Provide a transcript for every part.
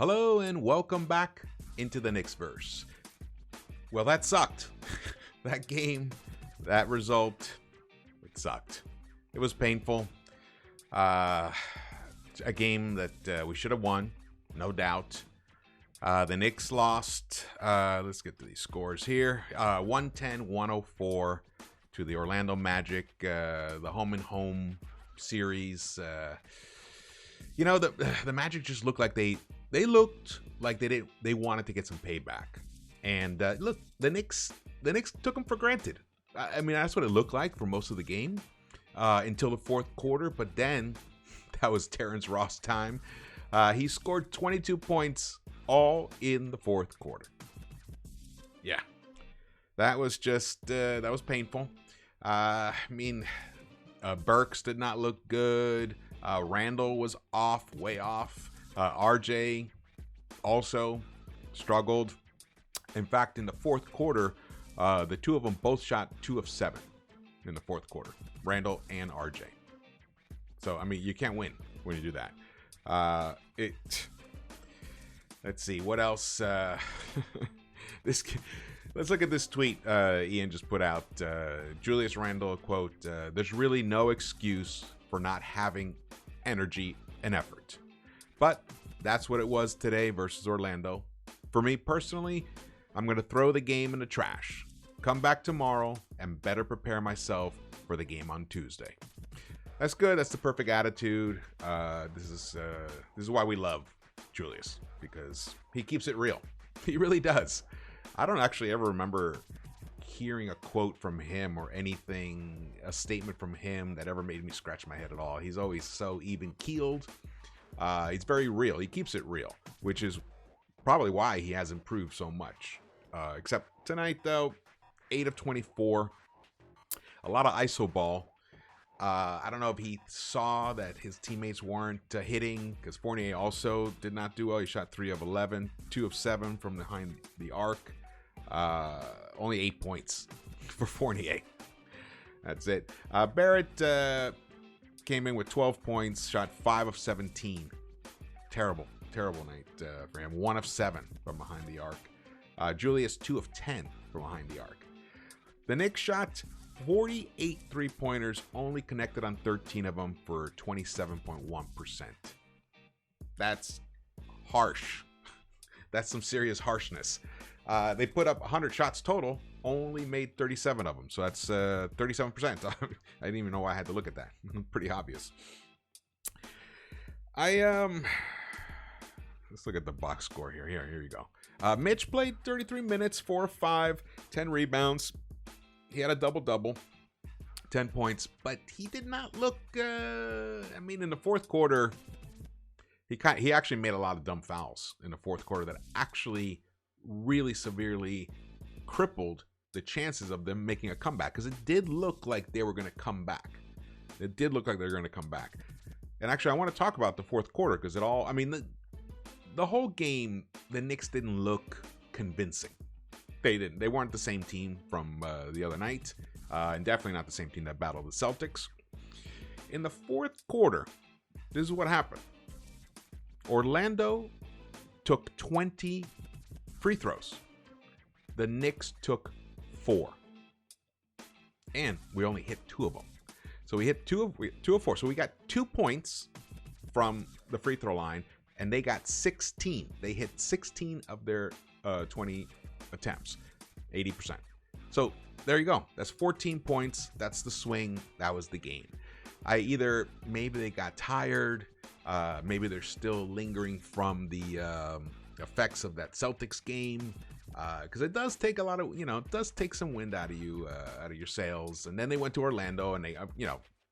Hello and welcome back into the Knicks-Verse. Well, that sucked. That game, that result, it sucked. It was painful. A game that we should have won, no doubt. The Knicks lost. Let's get to these scores here. 110-104 to the Orlando Magic. The home-and-home series. The Magic just looked like they wanted to get some payback. And look, the Knicks took them for granted. I mean, that's what it looked like for most of the game until the fourth quarter. But then that was Terrence Ross time. He scored 22 points all in the fourth quarter. Yeah, that was just that was painful. Burks did not look good. Randall was off, way off. RJ also struggled. In fact, in the fourth quarter, the two of them both shot 2 of 7 in the fourth quarter, Randall and RJ. So, I mean, you can't win when you do that. Let's see, what else? Let's look at this tweet Ian just put out. Julius Randle, quote, "There's really no excuse for not having energy and effort." But that's what it was today versus Orlando. For me personally, I'm going to throw the game in the trash, come back tomorrow, and better prepare myself for the game on Tuesday. That's good. That's the perfect attitude. This is why we love Julius, because he keeps it real. He really does. I don't actually ever remember hearing a quote from him or anything, a statement from him that ever made me scratch my head at all. He's always so even-keeled. He's very real. He keeps it real, which is probably why he has improved so much. Except tonight, though, 8 of 24. A lot of iso ball. I don't know if he saw that his teammates weren't hitting, because Fournier also did not do well. He shot 3 of 11, 2 of 7 from behind the arc. Only 8 points for Fournier. That's it. Barrett came in with 12 points, shot 5 of 17. Terrible night for him. 1 of 7 from behind the arc. Julius, 2 of 10 from behind the arc. The Knicks shot 48 three-pointers, only connected on 13 of them for 27.1%. That's harsh. That's some serious harshness. They put up 100 shots total, only made 37 of them. So that's 37%. I didn't even know why I had to look at that. Pretty obvious. Let's look at the box score here. Here you go. Mitch played 33 minutes, 4 of 5, 10 rebounds. He had a double-double, 10 points, but he did not look, in the fourth quarter, he actually made a lot of dumb fouls in the fourth quarter that actually really severely crippled the chances of them making a comeback, because it did look like they were going to come back. And actually, I want to talk about the fourth quarter, because the whole game, the Knicks didn't look convincing. They didn't. They weren't the same team from the other night, and definitely not the same team that battled the Celtics. In the fourth quarter, this is what happened. Orlando took 20 free throws. The Knicks took 4. And we only hit 2 of them. So we hit 2 of 4. So we got 2 points from the free throw line, and they got 16. They hit 16 of their 20 attempts, 80%. So there you go. That's 14 points. That's the swing. That was the game. Maybe they got tired. Maybe they're still lingering from the effects of that Celtics game, because it does take a lot of, it does take some wind out of you, out of your sails. And then they went to Orlando and they,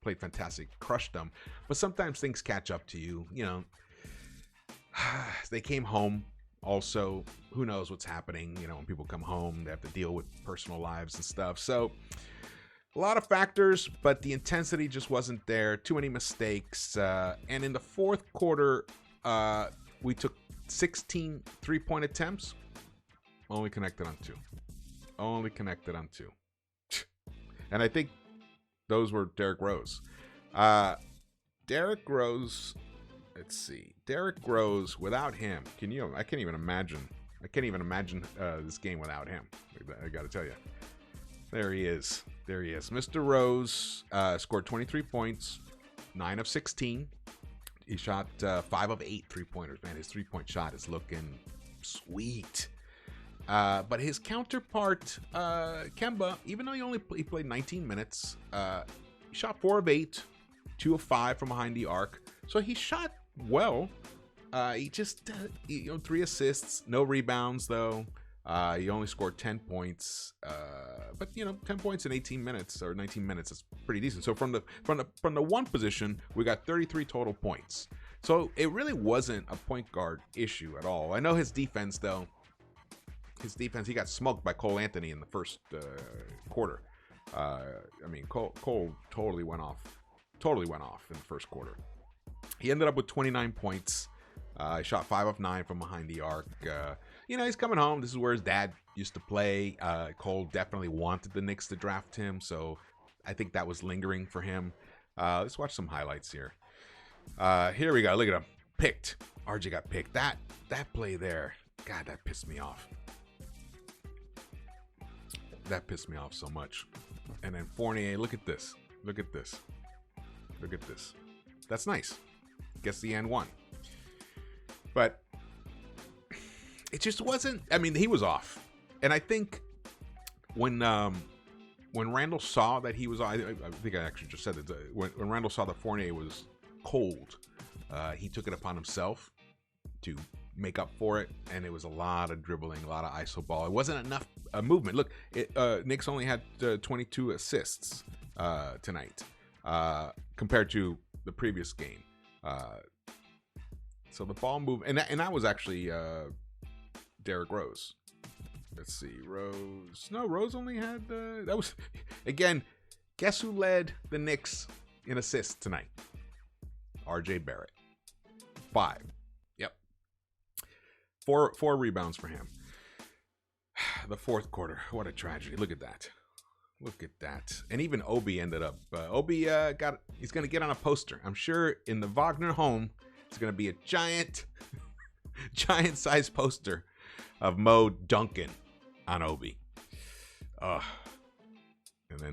played fantastic, crushed them. But sometimes things catch up to you. They came home. Also, who knows what's happening? When people come home, they have to deal with personal lives and stuff. So a lot of factors, but the intensity just wasn't there. Too many mistakes. And in the fourth quarter, we took 16 three-point attempts. Only connected on 2. And I think those were Derrick Rose. Derrick Rose let's see. Derrick Rose, without him, I can't even imagine. This game without him. I got to tell you. There he is. Mr. Rose scored 23 points, 9 of 16. He shot 5 of 8 3-pointers. Man, his 3-point shot is looking sweet. But his counterpart, Kemba, even though he played 19 minutes, he shot 4 of 8, 2 of 5 from behind the arc. So he shot well. He just, 3 assists, no rebounds though. He only scored 10 points, but 10 points in 18 minutes or 19 minutes is pretty decent. So from the one position, we got 33 total points. So it really wasn't a point guard issue at all. I know his defense though. He got smoked by Cole Anthony in the first quarter. Cole totally went off in the first quarter. He ended up with 29 points. He shot 5 of 9 from behind the arc. He's coming home. This is where his dad used to play. Cole definitely wanted the Knicks to draft him, so I think that was lingering for him. Let's watch some highlights here. Here we go. Look at him. Picked. RJ got picked. That play there. God, that pissed me off. That pissed me off so much. And then Fournier, look at this. That's nice. Gets the N1. But it just wasn't. He was off. And I think when Randall saw that he was, I think I actually just said it. When Randall saw that Fournier was cold, he took it upon himself to make up for it, and it was a lot of dribbling, a lot of iso ball. It wasn't enough movement. Look, Knicks only had 22 assists tonight compared to the previous game. So the ball moved, and that was actually Derrick Rose. Let's see, Rose. No, Rose only had that was again. Guess who led the Knicks in assists tonight? RJ Barrett, 5. Yep, four rebounds for him. The fourth quarter, what a tragedy! Look at that. And even Obi ended up. Obi he's gonna get on a poster. I'm sure in the Wagner home. It's going to be a giant size poster of Mo dunking on Obi. And then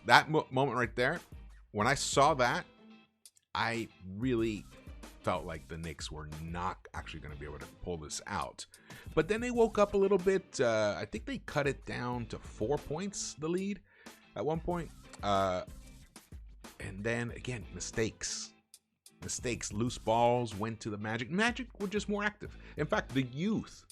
that moment right there, when I saw that, I really felt like the Knicks were not actually going to be able to pull this out. But then they woke up a little bit. I think they cut it down to 4 points, the lead, at one point. And then, again, mistakes, loose balls went to the Magic. Magic were just more active. In fact, the youth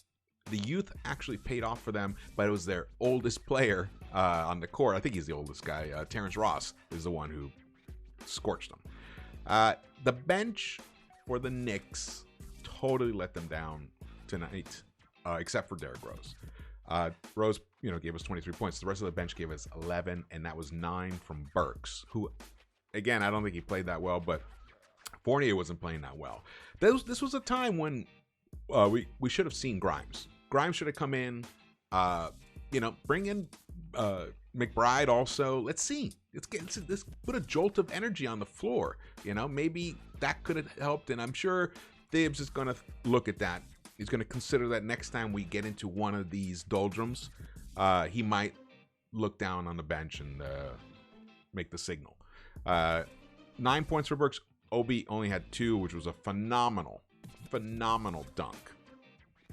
actually paid off for them, but it was their oldest player on the court. I think he's the oldest guy. Terrence Ross is the one who scorched them. The bench for the Knicks totally let them down tonight, except for Derrick Rose. Rose, gave us 23 points. The rest of the bench gave us 11, and that was 9 from Burks, who, again, I don't think he played that well, but Fournier wasn't playing that well. This was a time when we should have seen Grimes. Grimes should have come in, bring in McBride also. Let's see. Let's put a jolt of energy on the floor. Maybe that could have helped, and I'm sure Thibs is going to look at that. He's going to consider that next time we get into one of these doldrums, he might look down on the bench and make the signal. 9 points for Burks. Obi only had 2, which was a phenomenal dunk.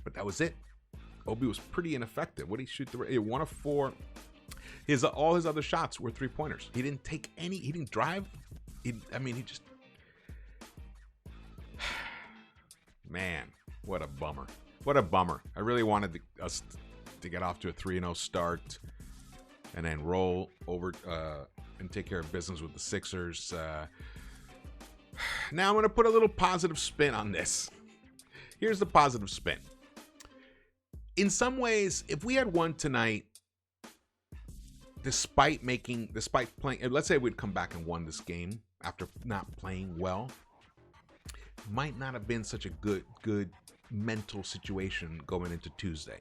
But that was it. Obi was pretty ineffective. What did he shoot? 1 of 4. All his other shots were 3-pointers. He didn't take any. He didn't drive. He just. Man, what a bummer. I really wanted us to get off to a 3-0 start and then roll over and take care of business with the Sixers. Now I'm going to put a little positive spin on this. Here's the positive spin. In some ways, if we had won tonight, despite playing, let's say we'd come back and won this game after not playing well, might not have been such a good mental situation going into Tuesday.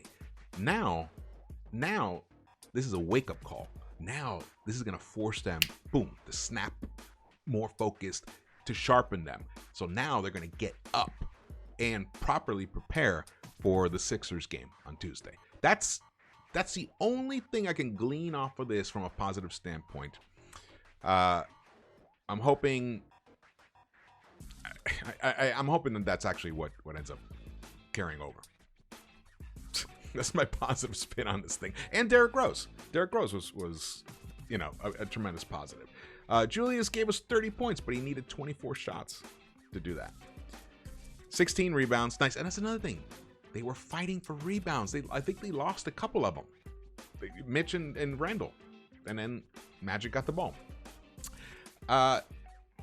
Now, this is a wake-up call. Now, this is going to force them, boom, to snap, more focused, to sharpen them. So now they're going to get up and properly prepare for the Sixers game on Tuesday. That's the only thing I can glean off of this from a positive standpoint. I'm hoping I'm hoping that that's actually what ends up carrying over. That's my positive spin on this thing. And Derrick Rose. Derrick Rose was a tremendous positive. Julius gave us 30 points, but he needed 24 shots to do that. 16 rebounds. Nice. And that's another thing. They were fighting for rebounds. I think they lost a couple of them. Mitch and Randall. And then Magic got the ball.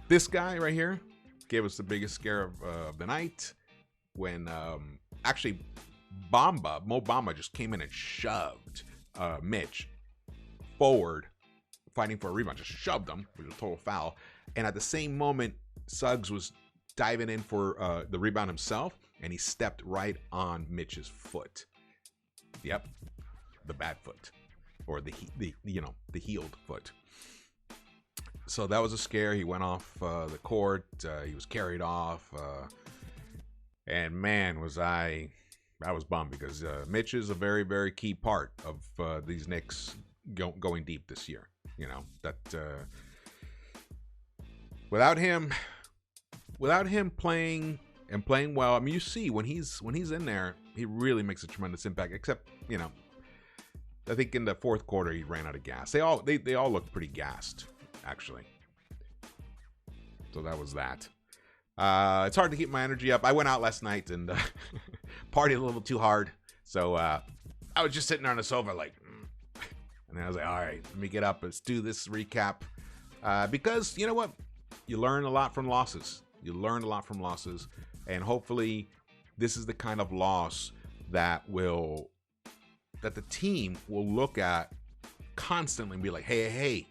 This guy right here gave us the biggest scare of the night when actually Mo Bamba just came in and shoved Mitch forward, fighting for a rebound. Just shoved him, which was a total foul. And at the same moment, Suggs was diving in for the rebound himself, and he stepped right on Mitch's foot. Yep, the bad foot, or the healed foot. So that was a scare. He went off the court. He was carried off, and man, I was bummed because Mitch is a very, very key part of these Knicks going deep this year. Without him playing well. I mean, you see when he's in there, he really makes a tremendous impact. Except, I think in the fourth quarter he ran out of gas. They all looked pretty gassed, actually. So that was that. It's hard to keep my energy up. I went out last night and partied a little too hard. So I was just sitting there on the sofa like, and then I was like, all right, let me get up. Let's do this recap. Because you know what? You learn a lot from losses. And hopefully this is the kind of loss that the team will look at constantly and be like, hey,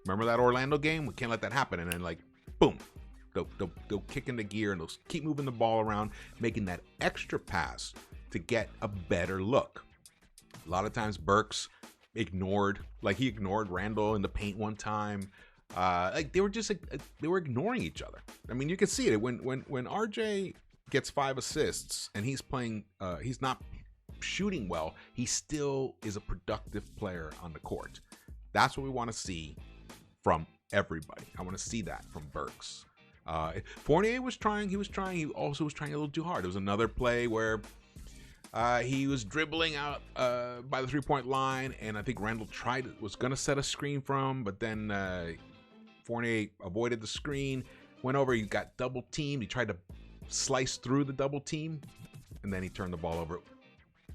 remember that Orlando game? We can't let that happen. And then like, boom, go kick into gear and they'll keep moving the ball around, making that extra pass to get a better look. A lot of times Burks ignored Randall in the paint one time. They were ignoring each other. I mean, you can see it when RJ gets 5 assists and he's playing, he's not shooting well, he still is a productive player on the court. That's what we want to see from everybody. I want to see that from Burks. Fournier was trying. He also was trying a little too hard. There was another play where he was dribbling out by the 3-point line, and I think Randall was going to set a screen for him, but then Fournier avoided the screen, went over, he got double teamed. He tried to slice through the double team, and then he turned the ball over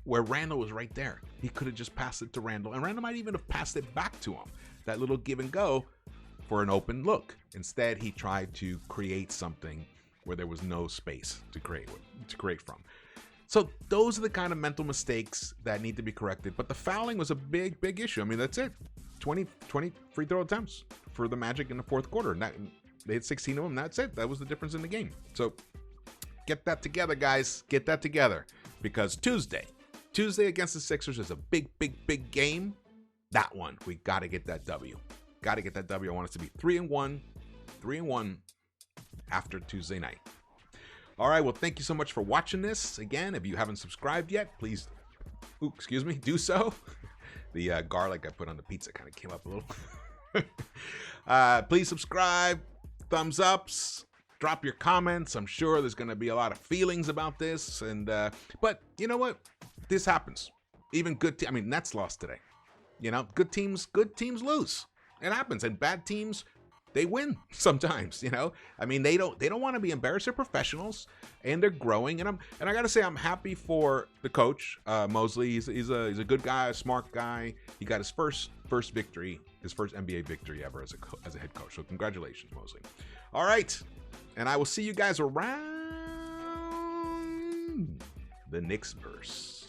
where Randall was right there. He could have just passed it to Randall, and Randall might even have passed it back to him. That little give and go for an open look. Instead, he tried to create something where there was no space to create from. So those are the kind of mental mistakes that need to be corrected. But the fouling was a big, big issue. I mean, that's it. 20 free throw attempts for the Magic in the fourth quarter. And they had 16 of them. That's it. That was the difference in the game. So get that together, guys. Get that together. Because Tuesday against the Sixers is a big, big, big game. That one, we got to get that W. Got to get that W. I want us to be 3-1 after Tuesday night. All right, well, thank you so much for watching this. Again, if you haven't subscribed yet, please, do so. The garlic I put on the pizza kind of came up a little. Please subscribe, thumbs ups, drop your comments. I'm sure there's going to be a lot of feelings about this. But you know what? This happens. Even good teams, Nets lost today. Good teams lose. It happens. And bad teams, they win sometimes, They don't want to be embarrassed. They're professionals and they're growing. And I got to say, I'm happy for the coach, Mosley. He's a good guy, a smart guy. He got his first victory, his first NBA victory ever as a head coach. So congratulations, Mosley. All right. And I will see you guys around the Knicks-Verse.